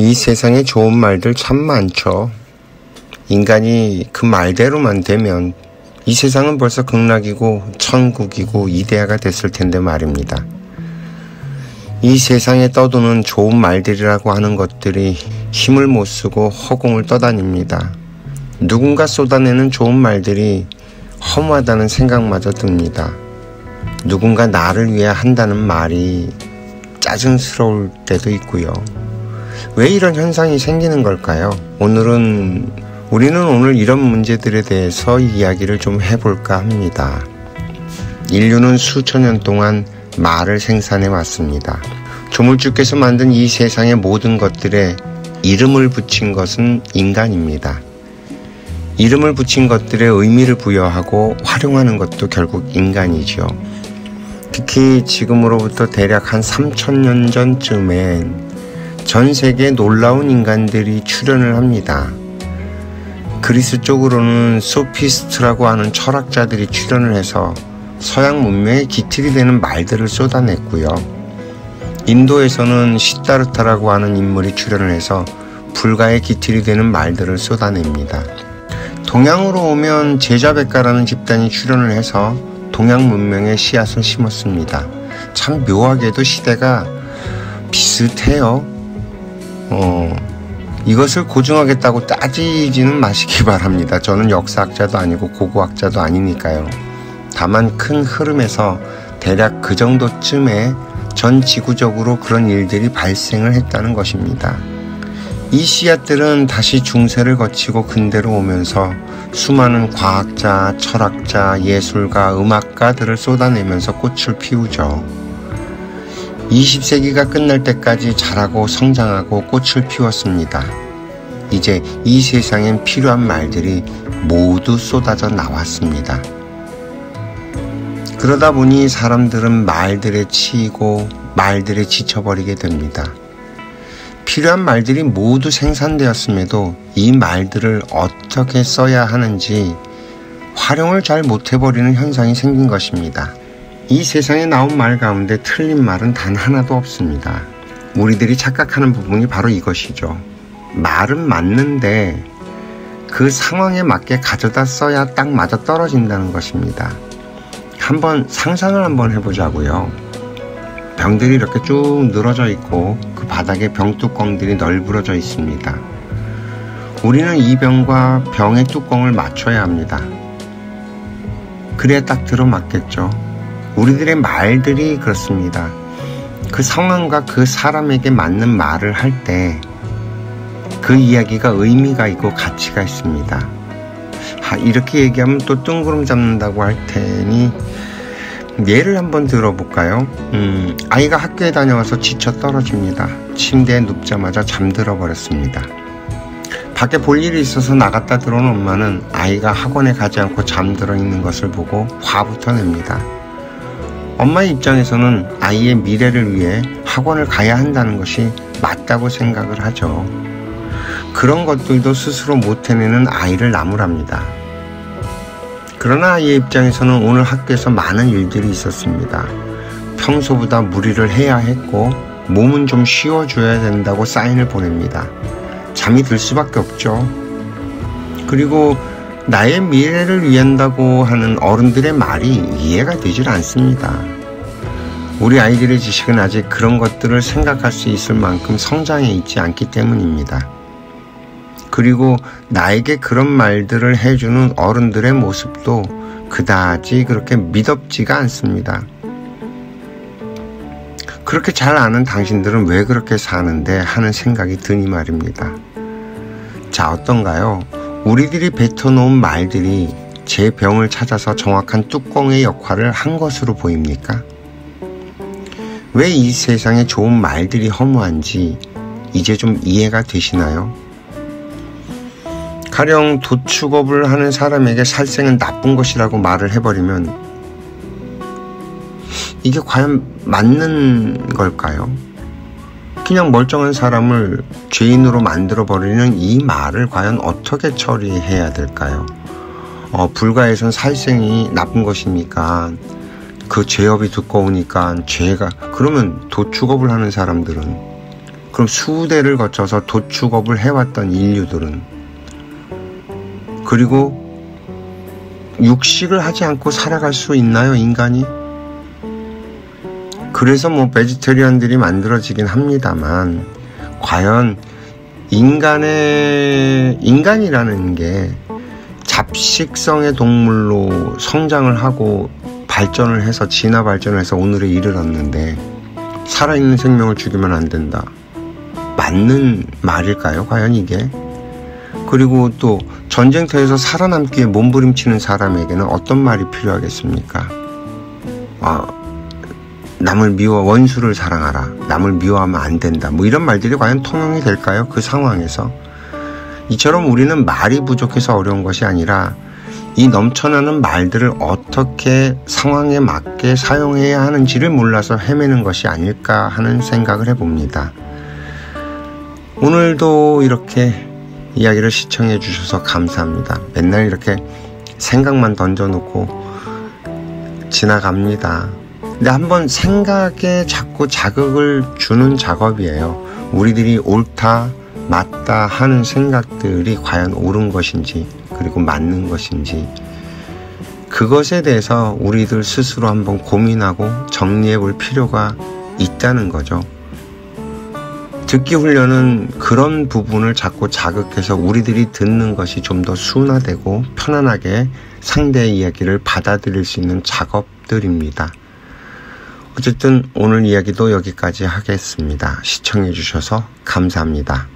이 세상에 좋은 말들 참 많죠. 인간이 그 말대로만 되면 이 세상은 벌써 극락이고 천국이고 이데아가 됐을 텐데 말입니다. 이 세상에 떠도는 좋은 말들이라고 하는 것들이 힘을 못 쓰고 허공을 떠다닙니다. 누군가 쏟아내는 좋은 말들이 허무하다는 생각마저 듭니다. 누군가 나를 위해 한다는 말이 짜증스러울 때도 있고요. 왜 이런 현상이 생기는 걸까요? 우리는 오늘 이런 문제들에 대해서 이야기를 좀 해볼까 합니다. 인류는 수천 년 동안 말을 생산해 왔습니다. 조물주께서 만든 이 세상의 모든 것들에 이름을 붙인 것은 인간입니다. 이름을 붙인 것들에 의미를 부여하고 활용하는 것도 결국 인간이죠. 특히 지금으로부터 대략 한 3000년 전쯤엔 전 세계에 놀라운 인간들이 출현을 합니다. 그리스 쪽으로는 소피스트라고 하는 철학자들이 출현을 해서 서양 문명의 기틀이 되는 말들을 쏟아냈고요. 인도에서는 시다르타라고 하는 인물이 출현을 해서 불가의 기틀이 되는 말들을 쏟아냅니다. 동양으로 오면 제자백가라는 집단이 출현을 해서 동양 문명의 씨앗을 심었습니다. 참 묘하게도 시대가 비슷해요. 이것을 고증하겠다고 따지지는 마시기 바랍니다. 저는 역사학자도 아니고 고고학자도 아니니까요. 다만 큰 흐름에서 대략 그 정도쯤에 전 지구적으로 그런 일들이 발생을 했다는 것입니다. 이 씨앗들은 다시 중세를 거치고 근대로 오면서 수많은 과학자, 철학자, 예술가, 음악가들을 쏟아내면서 꽃을 피우죠. 20세기가 끝날 때까지 자라고 성장하고 꽃을 피웠습니다. 이제 이 세상엔 필요한 말들이 모두 쏟아져 나왔습니다. 그러다 보니 사람들은 말들에 치이고 말들에 지쳐버리게 됩니다. 필요한 말들이 모두 생산되었음에도 이 말들을 어떻게 써야 하는지 활용을 잘 못해버리는 현상이 생긴 것입니다. 이 세상에 나온 말 가운데 틀린 말은 단 하나도 없습니다. 우리들이 착각하는 부분이 바로 이것이죠. 말은 맞는데 그 상황에 맞게 가져다 써야 딱 맞아 떨어진다는 것입니다. 상상을 한번 해보자고요. 병들이 이렇게 쭉 늘어져 있고 그 바닥에 병뚜껑들이 널브러져 있습니다. 우리는 이 병과 병의 뚜껑을 맞춰야 합니다. 그래야 딱 들어맞겠죠. 우리들의 말들이 그렇습니다. 그 상황과 그 사람에게 맞는 말을 할 때 그 이야기가 의미가 있고 가치가 있습니다. 이렇게 얘기하면 또 뜬구름 잡는다고 할 테니 예를 한번 들어볼까요? 아이가 학교에 다녀와서 지쳐 떨어집니다. 침대에 눕자마자 잠들어 버렸습니다. 밖에 볼 일이 있어서 나갔다 들어온 엄마는 아이가 학원에 가지 않고 잠들어 있는 것을 보고 화부터 냅니다. 엄마의 입장에서는 아이의 미래를 위해 학원을 가야 한다는 것이 맞다고 생각을 하죠. 그런 것들도 스스로 못 해내는 아이를 나무랍니다. 그러나 아이의 입장에서는 오늘 학교에서 많은 일들이 있었습니다. 평소보다 무리를 해야 했고 몸은 좀 쉬어줘야 된다고 사인을 보냅니다. 잠이 들 수밖에 없죠. 그리고 나의 미래를 위한다고 하는 어른들의 말이 이해가 되질 않습니다. 우리 아이들의 지식은 아직 그런 것들을 생각할 수 있을 만큼 성장해 있지 않기 때문입니다. 그리고 나에게 그런 말들을 해주는 어른들의 모습도 그다지 그렇게 미덥지가 않습니다. 그렇게 잘 아는 당신들은 왜 그렇게 사는데 하는 생각이 드니 말입니다. 자, 어떤가요? 우리들이 뱉어놓은 말들이 제 병을 찾아서 정확한 뚜껑의 역할을 한 것으로 보입니까? 왜 이 세상에 좋은 말들이 허무한지 이제 좀 이해가 되시나요? 가령 도축업을 하는 사람에게 살생은 나쁜 것이라고 말을 해버리면 이게 과연 맞는 걸까요? 그냥 멀쩡한 사람을 죄인으로 만들어버리는 이 말을 과연 어떻게 처리해야 될까요? 불가에선 살생이 나쁜 것이니까 그 죄업이 두꺼우니까 그러면 도축업을 하는 사람들은 그럼 수대를 거쳐서 도축업을 해왔던 인류들은, 그리고 육식을 하지 않고 살아갈 수 있나요, 인간이? 그래서 베지테리언들이 만들어지긴 합니다만, 과연 인간이라는 게 잡식성의 동물로 성장을 하고 발전을 해서 진화 발전을 해서 오늘에 이르렀는데 살아있는 생명을 죽이면 안 된다. 맞는 말일까요? 과연 이게? 그리고 또 전쟁터에서 살아남기에 몸부림치는 사람에게는 어떤 말이 필요하겠습니까? 남을 원수를 사랑하라. 남을 미워하면 안 된다. 이런 말들이 과연 통용이 될까요? 그 상황에서. 이처럼 우리는 말이 부족해서 어려운 것이 아니라 이 넘쳐나는 말들을 어떻게 상황에 맞게 사용해야 하는지를 몰라서 헤매는 것이 아닐까 하는 생각을 해봅니다. 오늘도 이렇게 이야기를 시청해 주셔서 감사합니다. 맨날 이렇게 생각만 던져놓고 지나갑니다. 근데 한번 생각에 자꾸 자극을 주는 작업이에요. 우리들이 옳다, 맞다 하는 생각들이 과연 옳은 것인지, 그리고 맞는 것인지, 그것에 대해서 우리들 스스로 한번 고민하고 정리해 볼 필요가 있다는 거죠. 듣기 훈련은 그런 부분을 자꾸 자극해서 우리들이 듣는 것이 좀 더 순화되고 편안하게 상대의 이야기를 받아들일 수 있는 작업들입니다. 어쨌든 오늘 이야기도 여기까지 하겠습니다. 시청해 주셔서 감사합니다.